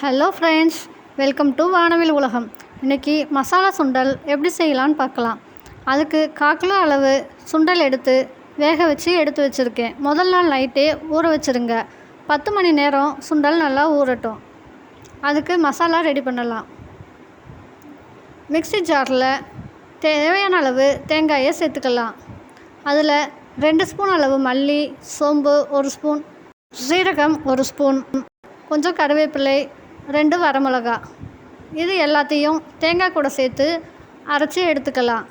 Hello friends, welcome to வானவில் உலகம். இன்றைக்கி மசாலா சுண்டல் எப்படி செய்யலான்னு பார்க்கலாம். அதுக்கு 1/4 கிலோ அளவு சுண்டல் எடுத்து வேக வச்சு எடுத்து வச்சுருக்கேன். முதல் நாள் நைட்டே ஊற வச்சுருங்க. 10 மணி நேரம் சுண்டல் நல்லா ஊறட்டும். அதுக்கு மசாலா ரெடி பண்ணலாம். மிக்ஸி ஜாரில் தேவையான அளவு தேங்காயை சேர்த்துக்கலாம். அதில் 2 ஸ்பூன் அளவு மல்லி, சோம்பு 1 ஸ்பூன், சீரகம் 1 ஸ்பூன், கொஞ்சம் கருவேப்பிலை, 2 வரமிளகா, இது எல்லாத்தையும் தேங்காய் கூட சேர்த்து அரைச்சி எடுத்துக்கலாம்.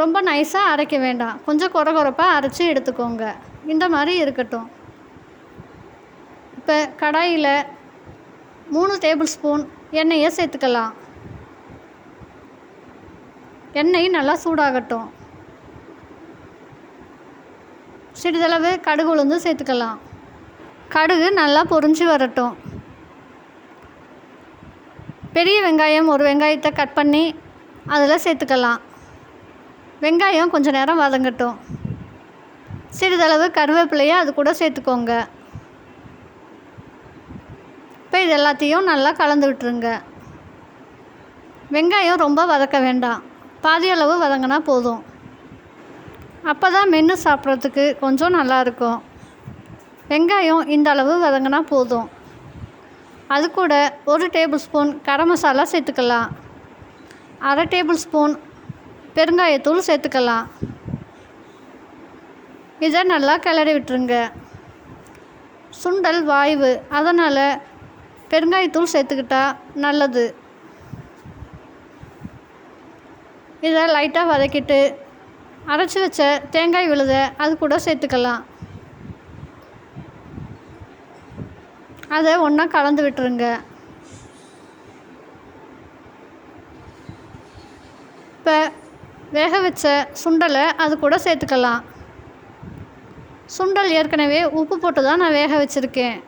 ரொம்ப நைஸாக அரைக்க வேண்டாம், கொஞ்சம் கொரகொரப்பாக அரைச்சி எடுத்துக்கோங்க. இந்த மாதிரி இருக்கட்டும். இப்போ கடாயில் 3 டேபிள் ஸ்பூன் எண்ணெயை சேர்த்துக்கலாம். எண்ணெய் நல்லா சூடாகட்டும். சிறிதளவு கடுகு உளுந்து சேர்த்துக்கலாம். கடுகு நல்லா பொரிஞ்சு வரட்டும். பெரிய வெங்காயம் 1 வெங்காயத்தை கட் பண்ணி அதில் சேர்த்துக்கலாம். வெங்காயம் கொஞ்சம் நேரம் வதங்கட்டும். சிறிதளவு கருவேப்பிலையை அது கூட சேர்த்துக்கோங்க. இப்போ இது எல்லாத்தையும் நல்லா கலந்து விட்டுருங்க. வெங்காயம் ரொம்ப வதக்க வேண்டாம், பாதி அளவு வதங்கினா போதும். அப்போ தான் மென்று சாப்பிட்றதுக்கு கொஞ்சம் நல்லாயிருக்கும். வெங்காயம் இந்த அளவு வதங்கினா போதும். அது கூட 1 டேபிள் ஸ்பூன் கரம் மசாலா சேர்த்துக்கலாம். 1/2 டேபிள் ஸ்பூன் பெருங்காயத்தூள் சேர்த்துக்கலாம். இதை நல்லா கிளறி விட்டுருங்க. சுண்டல் வாய்வு, அதனால் பெருங்காயத்தூள் சேர்த்துக்கிட்டா நல்லது. இதை லைட்டாக வதக்கிட்டு அரைச்சி வச்ச தேங்காய் விழுதை அது கூட சேர்த்துக்கலாம். அதை ஒன்றா கலந்து விட்டுருங்க. இப்போ வேக வச்ச சுண்டலை அது கூட சேர்த்துக்கலாம். சுண்டல் ஏற்கனவே உப்பு போட்டு தான் நான் வேக வச்சுருக்கேன்.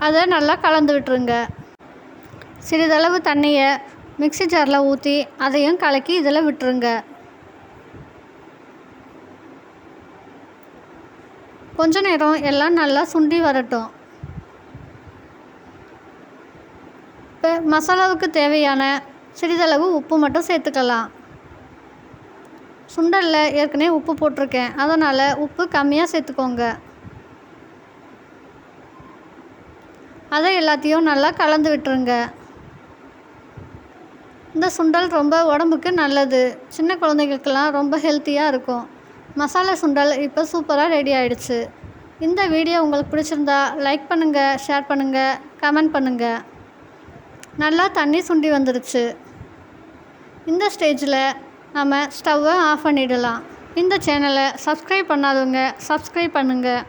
அதை நல்லா கலந்து விட்டுருங்க. சிறிதளவு தண்ணியை மிக்ஸி ஜாரில் ஊற்றி அதையும் கலக்கி இதில் விட்டுருங்க. கொஞ்ச நேரம் எல்லாம் நல்லா சுண்டி வரட்டும். இப்போ மசாலாவுக்கு தேவையான சிறிதளவு உப்பு மட்டும் சேர்த்துக்கலாம். சுண்டலில் ஏற்கனவே உப்பு போட்டிருக்கேன், அதனால் உப்பு கம்மியாக சேர்த்துக்கோங்க. அதை எல்லாத்தையும் நல்லா கலந்து விட்டுருங்க. இந்த சுண்டல் ரொம்ப உடம்புக்கு நல்லது. சின்ன குழந்தைகளுக்கெல்லாம் ரொம்ப ஹெல்த்தியாக இருக்கும். மசாலா சுண்டல் இப்போ சூப்பராக ரெடி ஆகிடுச்சு. இந்த வீடியோ உங்களுக்கு பிடிச்சிருந்தா லைக் பண்ணுங்கள், ஷேர் பண்ணுங்கள், கமெண்ட் பண்ணுங்கள். நல்லா தண்ணி சுண்டி வந்துருச்சு. இந்த ஸ்டேஜில் நம்ம ஸ்டவ்வை ஆஃப் பண்ணிடலாம். இந்த சேனலை சப்ஸ்கிரைப் பண்ணாதவங்க சப்ஸ்கிரைப் பண்ணுங்கள்.